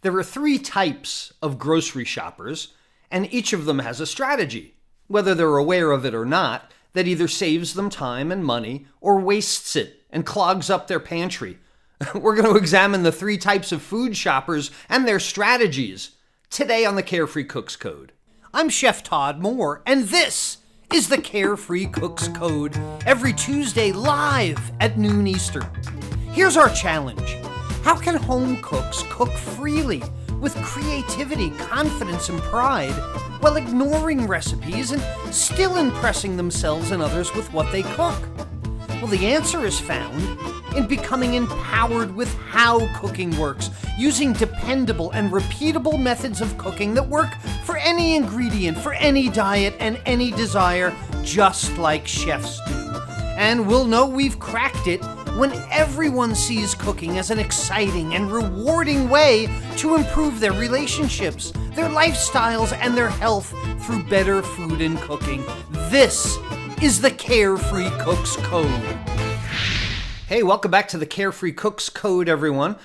There are three types of grocery shoppers, and each of them has a strategy, whether they're aware of it or not, that either saves them time and money or wastes it and clogs up their pantry. We're going to examine the three types of food shoppers and their strategies today on the Carefree Cook's Code. I'm Chef Todd Moore, and this is the Carefree Cook's Code, every Tuesday live at noon Eastern. Here's our challenge. How can home cooks cook freely with creativity, confidence, and pride while ignoring recipes and still impressing themselves and others with what they cook? Well, the answer is found in becoming empowered with how cooking works, using dependable and repeatable methods of cooking that work for any ingredient, for any diet, and any desire, just like chefs do. And we'll know we've cracked it when everyone sees cooking as an exciting and rewarding way to improve their relationships, their lifestyles, and their health through better food and cooking. This is the Carefree Cook's Code. Hey, welcome back to the Carefree Cook's Code, everyone.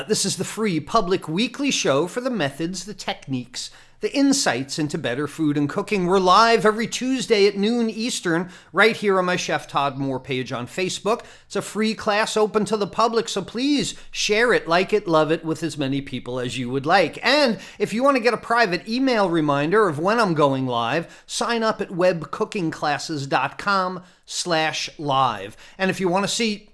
This is the free public weekly show for the methods, the techniques, the insights into better food and cooking. We're live every Tuesday at noon Eastern, right here on my Chef Todd Moore page on Facebook. It's a free class open to the public, so please share it, like it, love it with as many people as you would like. And if you want to get a private email reminder of when I'm going live, sign up at webcookingclasses.com/live. And if you want to see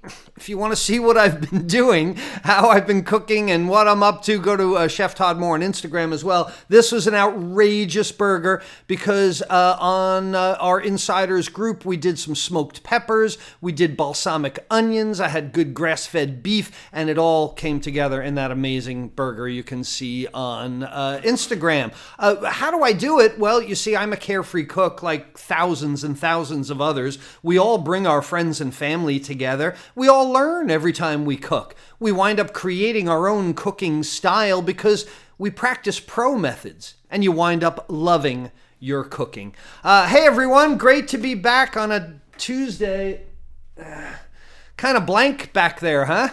what I've been doing, how I've been cooking and what I'm up to, go to Chef Todd Moore on Instagram as well. This was an outrageous burger because on our insiders group, we did some smoked peppers, we did balsamic onions, I had good grass-fed beef, and it all came together in that amazing burger you can see on Instagram. How do I do it? Well, you see, I'm a carefree cook like thousands and thousands of others. We all bring our friends and family together. We all learn every time we cook. We wind up creating our own cooking style because we practice pro methods, and you wind up loving your cooking. Hey everyone, great to be back on a Tuesday. Kind of blank back there, huh?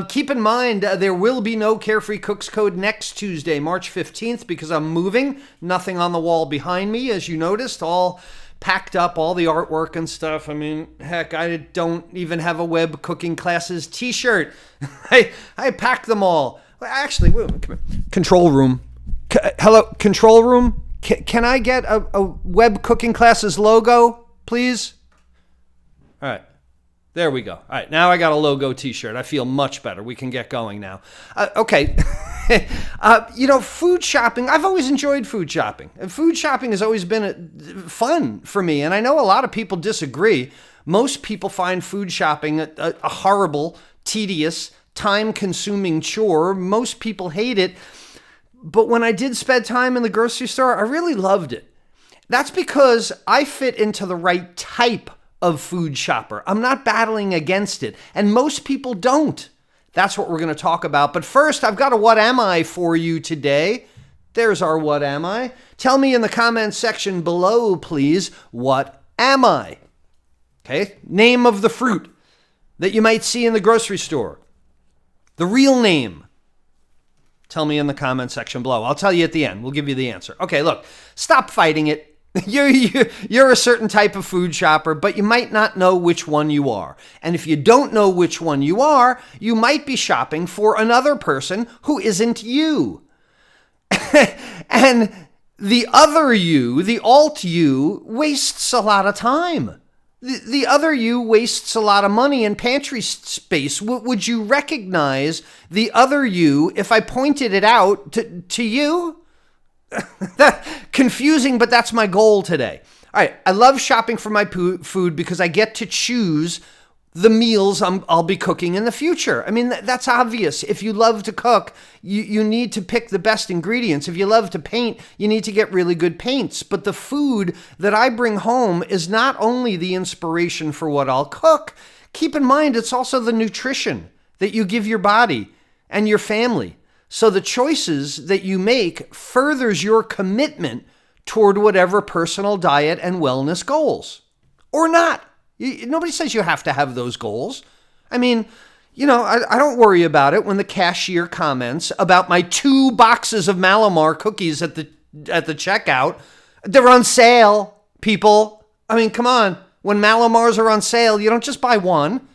Keep in mind, there will be no Carefree Cook's Code next Tuesday, March 15th, because I'm moving. Nothing on the wall behind me, as you noticed, all packed up, all the artwork and stuff. I mean, heck, I don't even have a Web Cooking Classes t-shirt. I packed them all. Actually, wait, come here. Control room. Hello, control room? Can I get a Web Cooking Classes logo, please? All right. There we go. All right, now I got a logo t-shirt. I feel much better. We can get going now. Okay. Food shopping, I've always enjoyed food shopping. Food shopping has always been fun for me, and I know a lot of people disagree. Most people find food shopping a horrible, tedious, time-consuming chore. Most people hate it. But when I did spend time in the grocery store, I really loved it. That's because I fit into the right type of food shopper. I'm not battling against it, and most people don't. That's what we're going to talk about. But first, I've got a What Am I for you today. There's our What Am I. Tell me in the comments section below, please, what am I? Okay, name of the fruit that you might see in the grocery store. The real name. Tell me in the comment section below. I'll tell you at the end. We'll give you the answer. Okay, look, stop fighting it. You're a certain type of food shopper, but you might not know which one you are. And if you don't know which one you are, you might be shopping for another person who isn't you. And the other you, the alt you, wastes a lot of time. The other you wastes a lot of money and pantry space. Would you recognize the other you if I pointed it out to you? That confusing, but that's my goal today. All right, I love shopping for my food because I get to choose the meals I'll be cooking in the future. I mean, that's obvious. If you love to cook, you need to pick the best ingredients. If you love to paint, you need to get really good paints. But the food that I bring home is not only the inspiration for what I'll cook. Keep in mind, it's also the nutrition that you give your body and your family. So the choices that you make furthers your commitment toward whatever personal diet and wellness goals. Or not. Nobody says you have to have those goals. I mean, I don't worry about it when the cashier comments about my 2 boxes of Malamar cookies at the checkout. They're on sale, people. I mean, come on. When Malamars are on sale, you don't just buy one.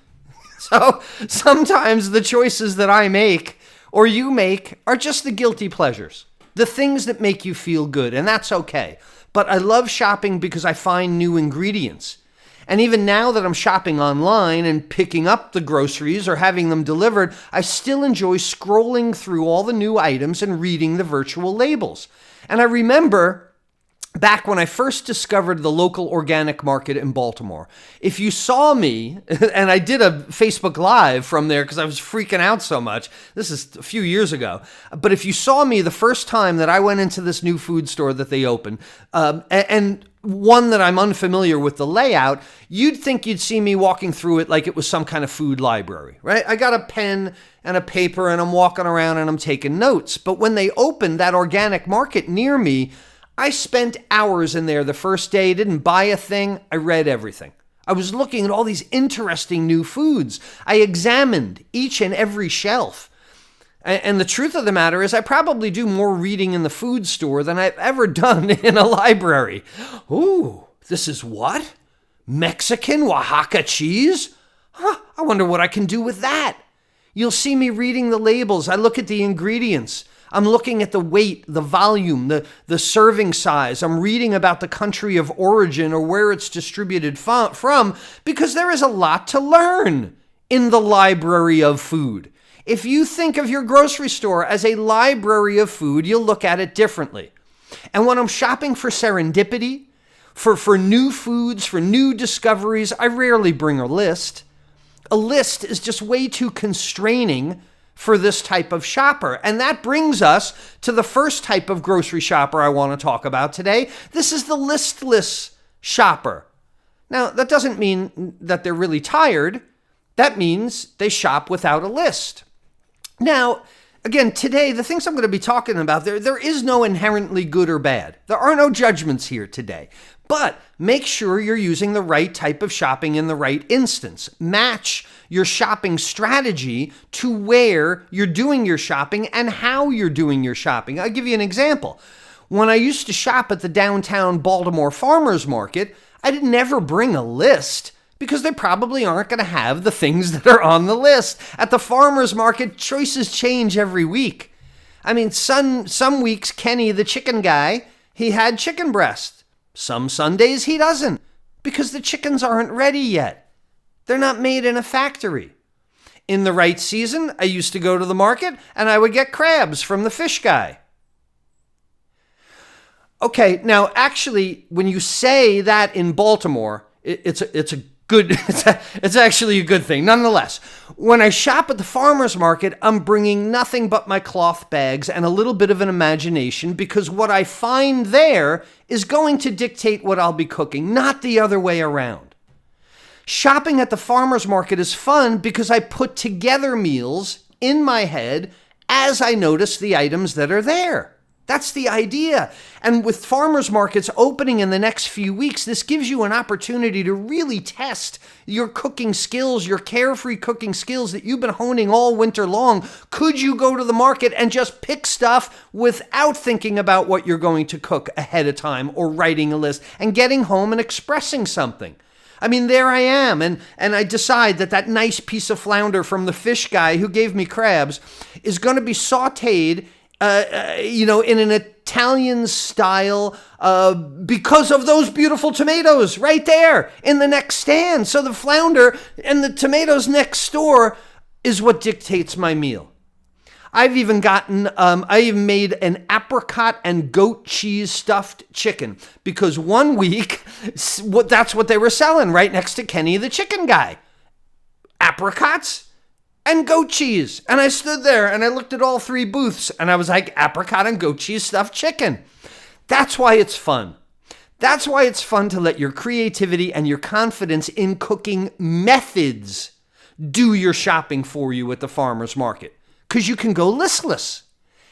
So sometimes the choices that I make or you make are just the guilty pleasures, the things that make you feel good, and that's okay. But I love shopping because I find new ingredients. And even now that I'm shopping online and picking up the groceries or having them delivered, I still enjoy scrolling through all the new items and reading the virtual labels. And I remember back when I first discovered the local organic market in Baltimore, if you saw me, and I did a Facebook Live from there because I was freaking out so much. This is a few years ago. But if you saw me the first time that I went into this new food store that they opened, and one that I'm unfamiliar with the layout, you'd think you'd see me walking through it like it was some kind of food library, right? I got a pen and a paper and I'm walking around and I'm taking notes. But when they opened that organic market near me, I spent hours in there the first day, didn't buy a thing, I read everything. I was looking at all these interesting new foods. I examined each and every shelf. And the truth of the matter is I probably do more reading in the food store than I've ever done in a library. Ooh, this is what? Mexican Oaxaca cheese? Huh, I wonder what I can do with that. You'll see me reading the labels. I look at the ingredients. I'm looking at the weight, the volume, the serving size. I'm reading about the country of origin or where it's distributed from, because there is a lot to learn in the library of food. If you think of your grocery store as a library of food, you'll look at it differently. And when I'm shopping for serendipity, for new foods, for new discoveries, I rarely bring a list. A list is just way too constraining for this type of shopper. And that brings us to the first type of grocery shopper I want to talk about today. This is the listless shopper. Now, that doesn't mean that they're really tired. That means they shop without a list. Now, again, today, the things I'm going to be talking about, there is no inherently good or bad. There are no judgments here today. But make sure you're using the right type of shopping in the right instance. Match your shopping strategy to where you're doing your shopping and how you're doing your shopping. I'll give you an example. When I used to shop at the downtown Baltimore Farmers Market, I didn't ever bring a list because they probably aren't going to have the things that are on the list. At the farmers market, choices change every week. I mean, some weeks, Kenny, the chicken guy, he had chicken breast. Some Sundays he doesn't, because the chickens aren't ready yet. They're not made in a factory. In the right season, I used to go to the market and I would get crabs from the fish guy. Okay, now actually, when you say that in Baltimore, it's actually a good thing. Nonetheless, when I shop at the farmer's market, I'm bringing nothing but my cloth bags and a little bit of an imagination, because what I find there is going to dictate what I'll be cooking, not the other way around. Shopping at the farmer's market is fun because I put together meals in my head as I notice the items that are there. That's the idea. And with farmers markets opening in the next few weeks, this gives you an opportunity to really test your cooking skills, your carefree cooking skills that you've been honing all winter long. Could you go to the market and just pick stuff without thinking about what you're going to cook ahead of time or writing a list and getting home and expressing something? I mean, there I am, and I decide that nice piece of flounder from the fish guy who gave me crabs is going to be sautéed in an Italian style, because of those beautiful tomatoes right there in the next stand. So the flounder and the tomatoes next door is what dictates my meal. I even made an apricot and goat cheese stuffed chicken, because one week, that's what they were selling right next to Kenny the chicken guy. Apricots and goat cheese. And I stood there and I looked at all three booths and I was like, apricot and goat cheese stuffed chicken. That's why it's fun. That's why it's fun to let your creativity and your confidence in cooking methods do your shopping for you at the farmer's market, because you can go listless.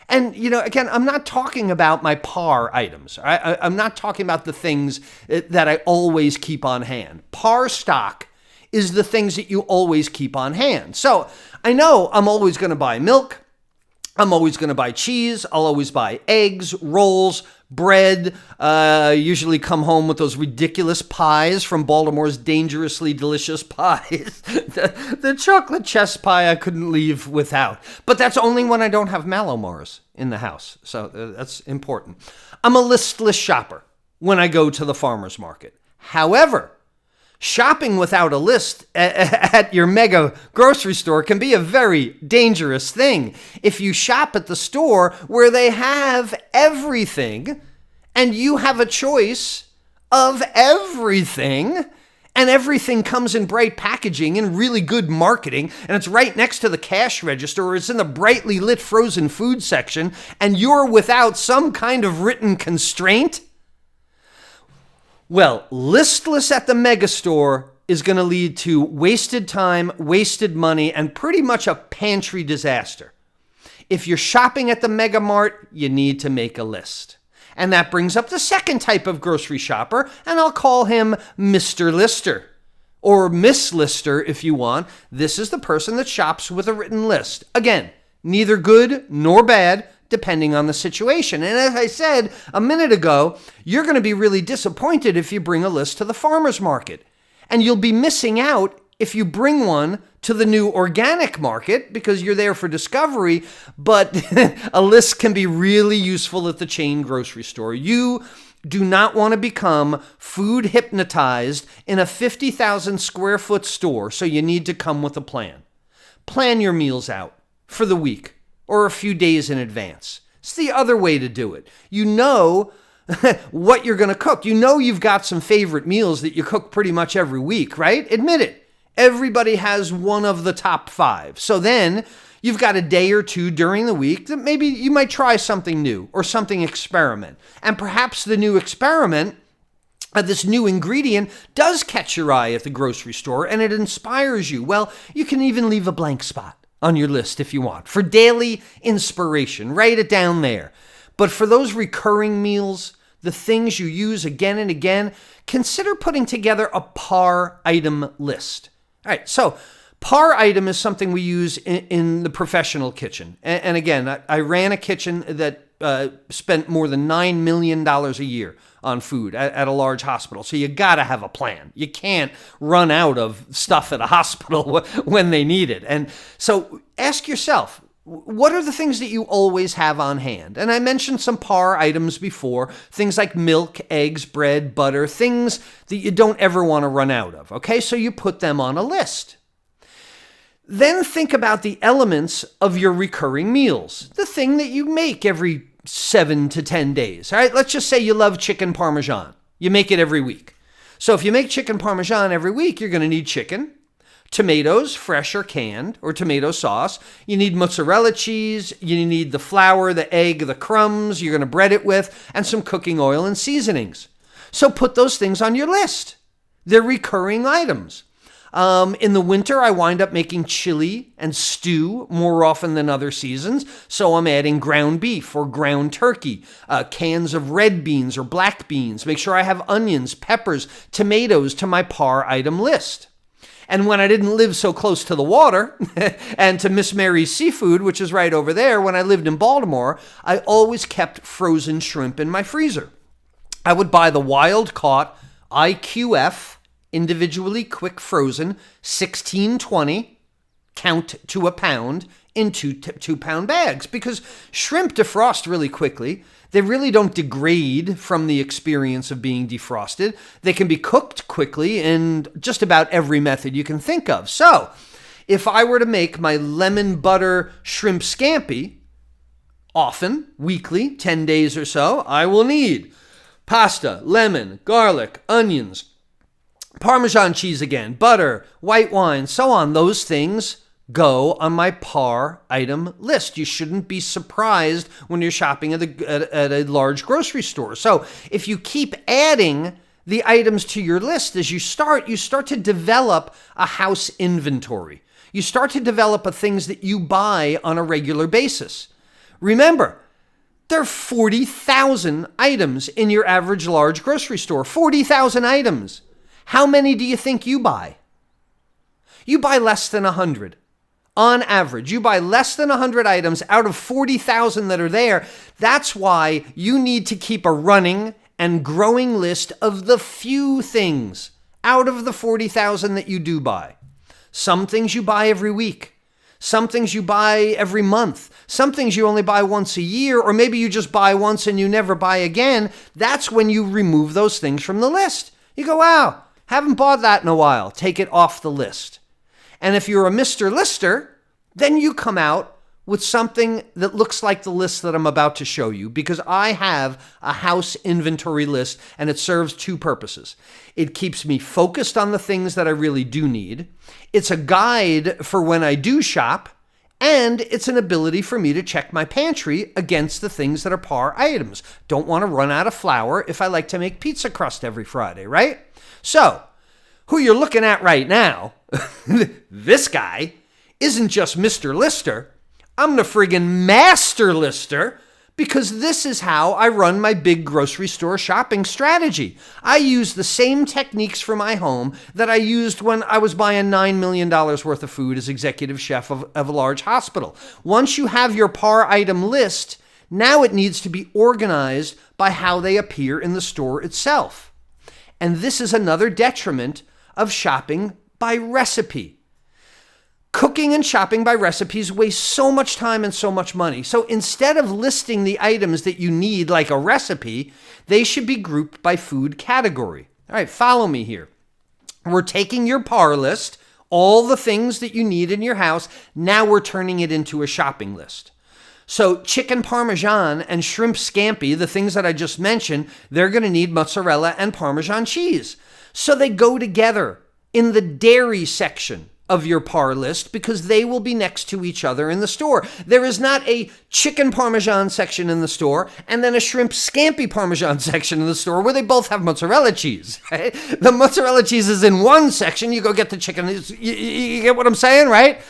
And, again, I'm not talking about my par items. I'm not talking about the things that I always keep on hand. Par stock is the things that you always keep on hand. So I know I'm always going to buy milk. I'm always going to buy cheese. I'll always buy eggs, rolls, bread. Usually come home with those ridiculous pies from Baltimore's dangerously delicious pies. the chocolate chess pie I couldn't leave without. But that's only when I don't have Mallomars in the house. So that's important. I'm a listless shopper when I go to the farmer's market. However, shopping without a list at your mega grocery store can be a very dangerous thing. If you shop at the store where they have everything and you have a choice of everything and everything comes in bright packaging and really good marketing and it's right next to the cash register or it's in the brightly lit frozen food section and you're without some kind of written constraint, well, listless at the megastore is going to lead to wasted time, wasted money, and pretty much a pantry disaster. If you're shopping at the Mega Mart, you need to make a list. And that brings up the second type of grocery shopper, and I'll call him Mr. Lister. Or Miss Lister, if you want. This is the person that shops with a written list. Again, neither good nor bad, depending on the situation. And as I said a minute ago, you're going to be really disappointed if you bring a list to the farmer's market. And you'll be missing out if you bring one to the new organic market because you're there for discovery, but a list can be really useful at the chain grocery store. You do not want to become food hypnotized in a 50,000 square foot store, so you need to come with a plan. Plan your meals out for the week or a few days in advance. It's the other way to do it. You know what you're going to cook. You know you've got some favorite meals that you cook pretty much every week, right? Admit it. Everybody has one of the top 5. So then you've got a day or two during the week that maybe you might try something new or something experiment. And perhaps the new experiment, this new ingredient does catch your eye at the grocery store and it inspires you. Well, you can even leave a blank spot on your list if you want. For daily inspiration, write it down there. But for those recurring meals, the things you use again and again, consider putting together a par item list. All right, so par item is something we use in the professional kitchen. And again, I ran a kitchen that spent more than $9 million a year on food at a large hospital. So you got to have a plan. You can't run out of stuff at a hospital when they need it. And so ask yourself, what are the things that you always have on hand? And I mentioned some par items before, things like milk, eggs, bread, butter, things that you don't ever want to run out of. Okay, so you put them on a list. Then think about the elements of your recurring meals, the thing that you make every 7 to 10 days. All right, let's just say you love chicken parmesan. You make it every week. So if you make chicken parmesan every week, you're going to need chicken, tomatoes, fresh or canned, or tomato sauce. You need mozzarella cheese. You need the flour, the egg, the crumbs you're going to bread it with, and some cooking oil and seasonings. So put those things on your list. They're recurring items. In the winter, I wind up making chili and stew more often than other seasons. So I'm adding ground beef or ground turkey, cans of red beans or black beans. Make sure I have onions, peppers, tomatoes to my par item list. And when I didn't live so close to the water and to Miss Mary's Seafood, which is right over there, when I lived in Baltimore, I always kept frozen shrimp in my freezer. I would buy the wild caught IQF, individually quick frozen, 1620, count to a pound, in 2-pound bags, because shrimp defrost really quickly. They really don't degrade from the experience of being defrosted. They can be cooked quickly in just about every method you can think of. So if I were to make my lemon butter shrimp scampi, often, weekly, 10 days or so, I will need pasta, lemon, garlic, onions, Parmesan cheese again, butter, white wine, so on. Those things go on my par item list. You shouldn't be surprised when you're shopping at a large grocery store. So if you keep adding the items to your list as you start to develop a house inventory. You start to develop the things that you buy on a regular basis. Remember, there are 40,000 items in your average large grocery store. 40,000 items. How many do you think you buy? You buy less than 100. On average, you buy less than 100 items out of 40,000 that are there. That's why you need to keep a running and growing list of the few things out of the 40,000 that you do buy. Some things you buy every week. Some things you buy every month. Some things you only buy once a year, or maybe you just buy once and you never buy again. That's when you remove those things from the list. You go, wow, haven't bought that in a while. Take it off the list. And if you're a Mr. Lister, then you come out with something that looks like the list that I'm about to show you, because I have a house inventory list and it serves two purposes. It keeps me focused on the things that I really do need. It's a guide for when I do shop, and it's an ability for me to check my pantry against the things that are par items. Don't want to run out of flour if I like to make pizza crust every Friday, right? So, who you're looking at right now, this guy, isn't just Mr. Lister. I'm the friggin' master lister, because this is how I run my big grocery store shopping strategy. I use the same techniques for my home that I used when I was buying $9 million worth of food as executive chef of a large hospital. Once you have your par item list, now it needs to be organized by how they appear in the store itself. And this is another detriment of shopping by recipe. Cooking and shopping by recipes waste so much time and so much money. So instead of listing the items that you need like a recipe, they should be grouped by food category. All right, follow me here. We're taking your par list, all the things that you need in your house. Now we're turning it into a shopping list. So chicken parmesan and shrimp scampi, the things that I just mentioned, they're going to need mozzarella and Parmesan cheese. So they go together in the dairy section of your par list, because they will be next to each other in the store. There is not a chicken parmesan section in the store and then a shrimp scampi parmesan section in the store where they both have mozzarella cheese. Right? The mozzarella cheese is in one section. You go get the chicken. You get what I'm saying, right?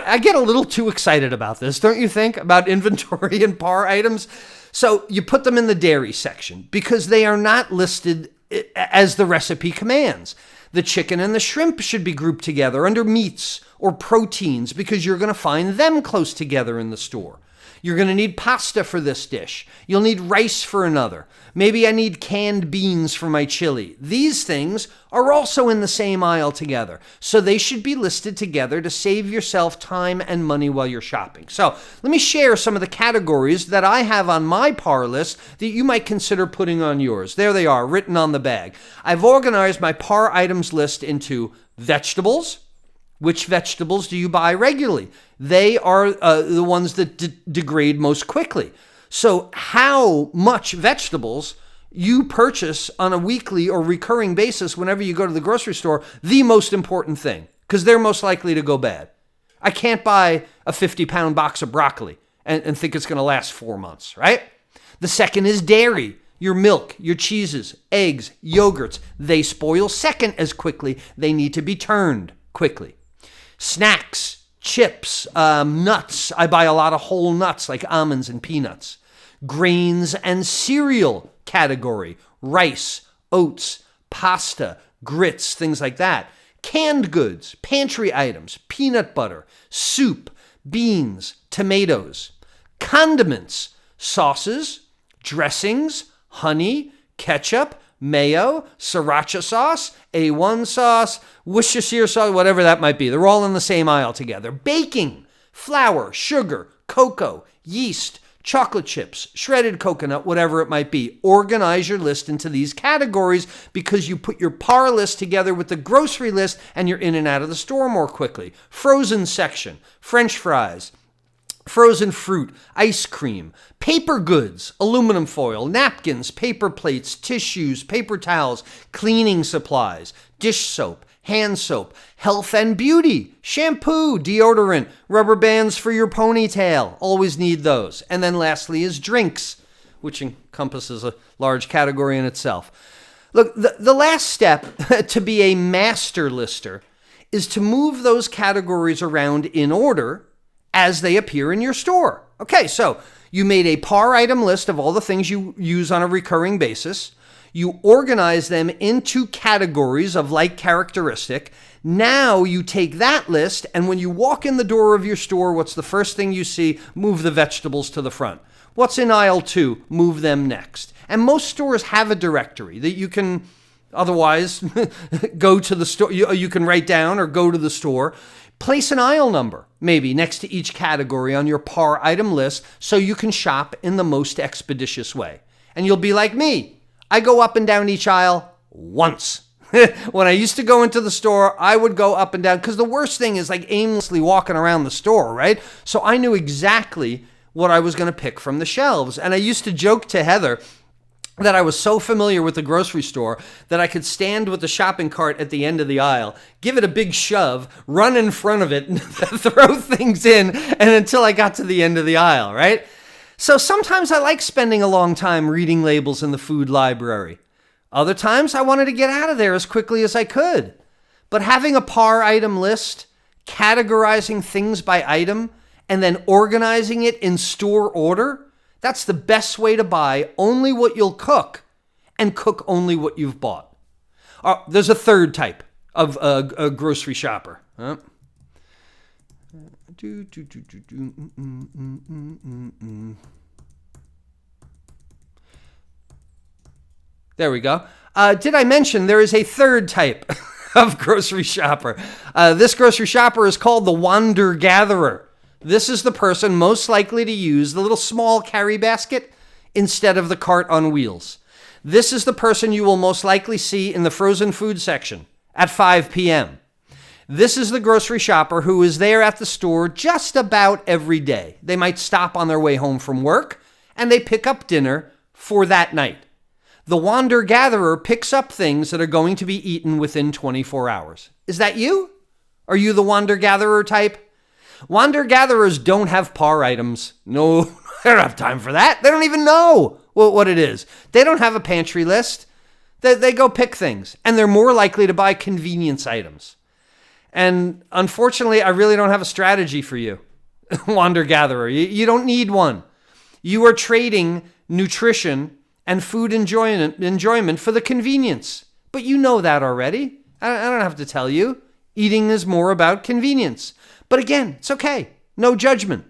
I get a little too excited about this, don't you think? About inventory and par items. So you put them in the dairy section because they are not listed as the recipe commands. The chicken and the shrimp should be grouped together under meats or proteins, because you're going to find them close together in the store. You're going to need pasta for this dish. You'll need rice for another. Maybe I need canned beans for my chili. These things are also in the same aisle together. So they should be listed together to save yourself time and money while you're shopping. So let me share some of the categories that I have on my par list that you might consider putting on yours. There they are, written on the bag. I've organized my par items list into vegetables. Which vegetables do you buy regularly? They are the ones that degrade most quickly. So how much vegetables you purchase on a weekly or recurring basis whenever you go to the grocery store, the most important thing, because they're most likely to go bad. I can't buy a 50-pound box of broccoli and think it's going to last 4 months, right? The second is dairy. Your milk, your cheeses, eggs, yogurts, they spoil second as quickly. They need to be turned quickly. Snacks, chips, nuts. I buy a lot of whole nuts like almonds and peanuts. Grains and cereal category. Rice, oats, pasta, grits, things like that. Canned goods, pantry items, peanut butter, soup, beans, tomatoes. Condiments, sauces, dressings, honey, ketchup, mayo, sriracha sauce, A1 sauce, Worcestershire sauce, whatever that might be. They're all in the same aisle together. Baking, flour, sugar, cocoa, yeast, chocolate chips, shredded coconut, whatever it might be. Organize your list into these categories because you put your par list together with the grocery list and you're in and out of the store more quickly. Frozen section, French fries, frozen fruit, ice cream, paper goods, aluminum foil, napkins, paper plates, tissues, paper towels, cleaning supplies, dish soap, hand soap, health and beauty, shampoo, deodorant, rubber bands for your ponytail. Always need those. And then lastly is drinks, which encompasses a large category in itself. Look, the last step to be a master lister is to move those categories around in order as they appear in your store. Okay, so you made a par item list of all the things you use on a recurring basis. You organize them into categories of like characteristic. Now you take that list, and when you walk in the door of your store, what's the first thing you see? Move the vegetables to the front. What's in aisle 2? Move them next. And most stores have a directory that you can otherwise go to the store. You can write down or go to the store. Place an aisle number, maybe, next to each category on your par item list so you can shop in the most expeditious way. And you'll be like me. I go up and down each aisle once. When I used to go into the store, I would go up and down because the worst thing is like aimlessly walking around the store, right? So I knew exactly what I was going to pick from the shelves. And I used to joke to Heather that I was so familiar with the grocery store that I could stand with the shopping cart at the end of the aisle, give it a big shove, run in front of it, and throw things in, and until I got to the end of the aisle, right? So sometimes I like spending a long time reading labels in the food library. Other times I wanted to get out of there as quickly as I could. But having a par item list, categorizing things by item, and then organizing it in store order, that's the best way to buy only what you'll cook and cook only what you've bought. There's a third type of a grocery shopper. There we go. Did I mention there is a third type of grocery shopper? This grocery shopper is called the Wandergatherer. This is the person most likely to use the little small carry basket instead of the cart on wheels. This is the person you will most likely see in the frozen food section at 5 p.m. This is the grocery shopper who is there at the store just about every day. They might stop on their way home from work and they pick up dinner for that night. The Wandergatherer picks up things that are going to be eaten within 24 hours. Is that you? Are you the Wandergatherer type? Wandergatherers don't have par items. No, they don't have time for that. They don't even know what it is. They don't have a pantry list. They go pick things, and they're more likely to buy convenience items. And unfortunately, I really don't have a strategy for you, Wandergatherer. You don't need one. You are trading nutrition and food enjoyment for the convenience. But you know that already. I don't have to tell you. Eating is more about convenience. But again, it's okay. No judgment.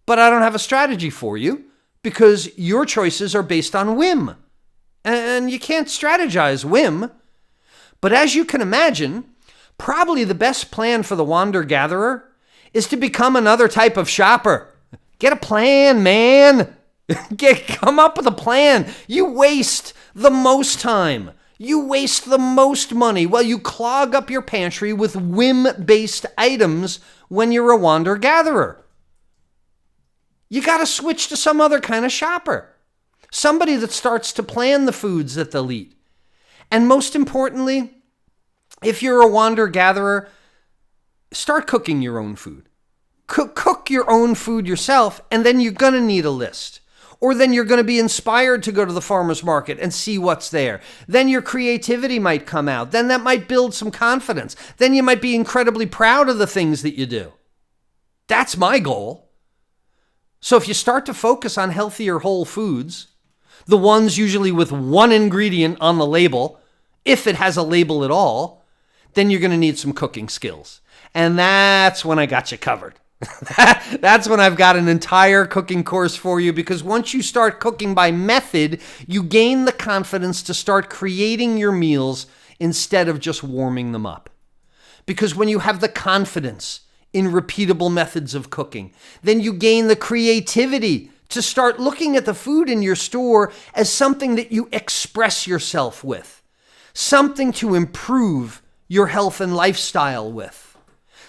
But I don't have a strategy for you because your choices are based on whim. And you can't strategize whim. But as you can imagine, probably the best plan for the Wandergatherer is to become another type of shopper. Get a plan, man. Come up with a plan. You waste the most time. You waste the most money while you clog up your pantry with whim-based items when you're a Wandergatherer. You got to switch to some other kind of shopper. Somebody that starts to plan the foods that they'll eat. And most importantly, if you're a Wandergatherer, start cooking your own food. Cook your own food yourself, and then you're going to need a list. Or then you're going to be inspired to go to the farmer's market and see what's there. Then your creativity might come out. Then that might build some confidence. Then you might be incredibly proud of the things that you do. That's my goal. So if you start to focus on healthier whole foods, the ones usually with one ingredient on the label, if it has a label at all, then you're going to need some cooking skills. And that's when I got you covered. That's when I've got an entire cooking course for you, because once you start cooking by method, you gain the confidence to start creating your meals instead of just warming them up. Because when you have the confidence in repeatable methods of cooking, then you gain the creativity to start looking at the food in your store as something that you express yourself with, something to improve your health and lifestyle with,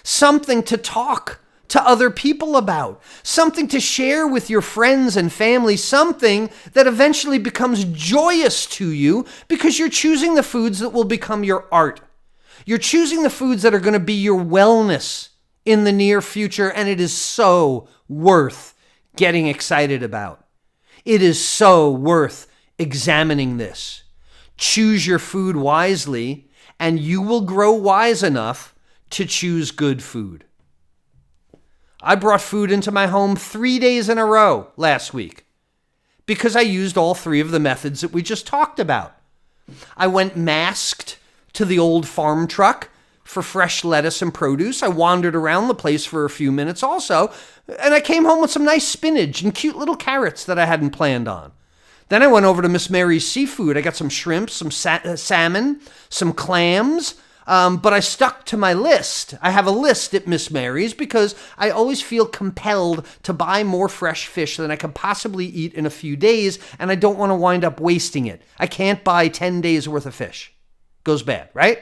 something to talk to other people about, something to share with your friends and family, something that eventually becomes joyous to you because you're choosing the foods that will become your art. You're choosing the foods that are going to be your wellness in the near future, and it is so worth getting excited about. It is so worth examining this. Choose your food wisely, and you will grow wise enough to choose good food. I brought food into my home 3 days in a row last week because I used all three of the methods that we just talked about. I went masked to the old farm truck for fresh lettuce and produce. I wandered around the place for a few minutes also, and I came home with some nice spinach and cute little carrots that I hadn't planned on. Then I went over to Miss Mary's Seafood. I got some shrimp, some salmon, some clams, but I stuck to my list. I have a list at Miss Mary's because I always feel compelled to buy more fresh fish than I can possibly eat in a few days, and I don't want to wind up wasting it. I can't buy 10 days worth of fish. Goes bad, right?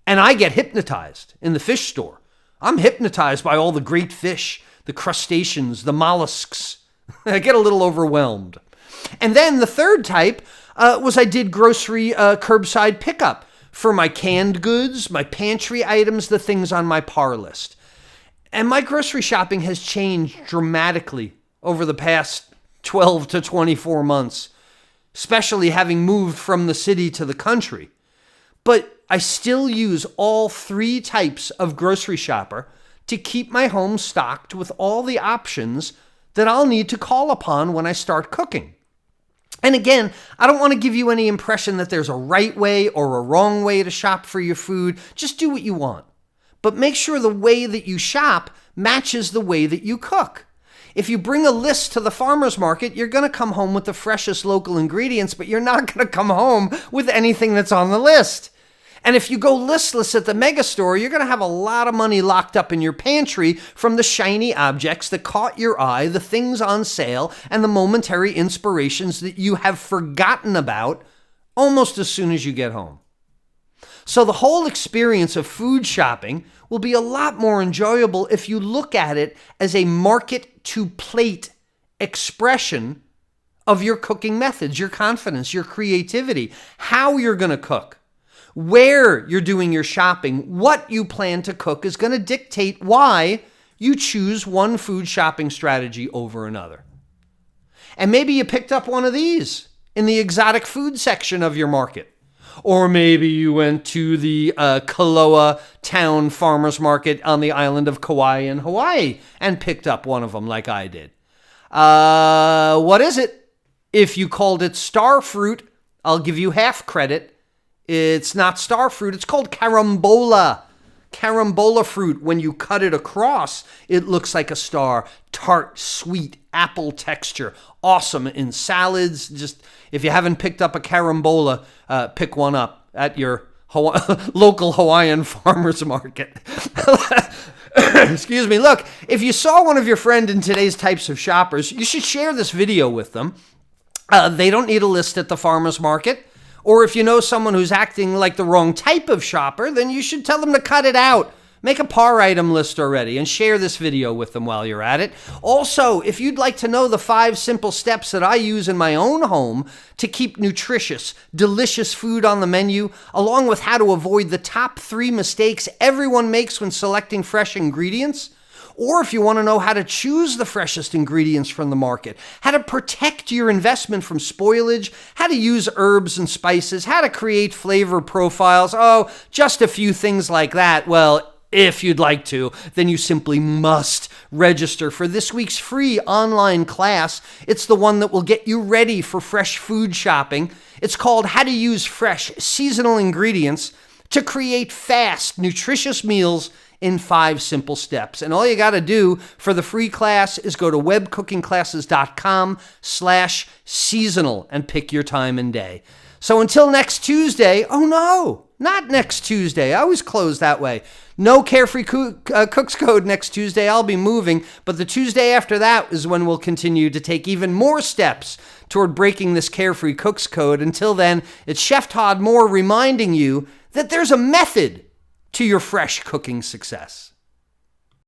And I get hypnotized in the fish store. I'm hypnotized by all the great fish, the crustaceans, the mollusks. I get a little overwhelmed. And then the third type was I did grocery curbside pickup for my canned goods, my pantry items, the things on my par list. And my grocery shopping has changed dramatically over the past 12 to 24 months, especially having moved from the city to the country. But I still use all three types of grocery shopper to keep my home stocked with all the options that I'll need to call upon when I start cooking. And again, I don't want to give you any impression that there's a right way or a wrong way to shop for your food. Just do what you want. But make sure the way that you shop matches the way that you cook. If you bring a list to the farmer's market, you're going to come home with the freshest local ingredients, but you're not going to come home with anything that's on the list. And if you go listless at the mega store, you're going to have a lot of money locked up in your pantry from the shiny objects that caught your eye, the things on sale, and the momentary inspirations that you have forgotten about almost as soon as you get home. So the whole experience of food shopping will be a lot more enjoyable if you look at it as a market-to-plate expression of your cooking methods, your confidence, your creativity, how you're going to cook. Where you're doing your shopping, what you plan to cook is going to dictate why you choose one food shopping strategy over another. And maybe you picked up one of these in the exotic food section of your market. Or maybe you went to the Kaloa Town Farmers Market on the island of Kauai in Hawaii and picked up one of them like I did. What is it? If you called it star fruit, I'll give you half credit. It's not star fruit. It's called carambola. Carambola fruit. When you cut it across, it looks like a star. Tart, sweet, apple texture. Awesome in salads. Just if you haven't picked up a carambola, pick one up at your local Hawaiian farmers market. Excuse me. Look, if you saw one of your friends in today's types of shoppers, you should share this video with them. They don't need a list at the farmers market. Or if you know someone who's acting like the wrong type of shopper, then you should tell them to cut it out. Make a par item list already and share this video with them while you're at it. Also, if you'd like to know the 5 simple steps that I use in my own home to keep nutritious, delicious food on the menu, along with how to avoid the top 3 mistakes everyone makes when selecting fresh ingredients, or if you want to know how to choose the freshest ingredients from the market, how to protect your investment from spoilage, how to use herbs and spices, how to create flavor profiles, just a few things like that, well, if you'd like to, then you simply must register for this week's free online class. It's the one that will get you ready for fresh food shopping. It's called How to Use Fresh Seasonal Ingredients to Create Fast, Nutritious Meals in 5 simple steps. And all you got to do for the free class is go to webcookingclasses.com/seasonal and pick your time and day. So until next Tuesday, not next Tuesday. I always close that way. No Carefree Cooks Code next Tuesday. I'll be moving. But the Tuesday after that is when we'll continue to take even more steps toward breaking this Carefree Cooks Code. Until then, it's Chef Todd Moore reminding you that there's a method to your fresh cooking success.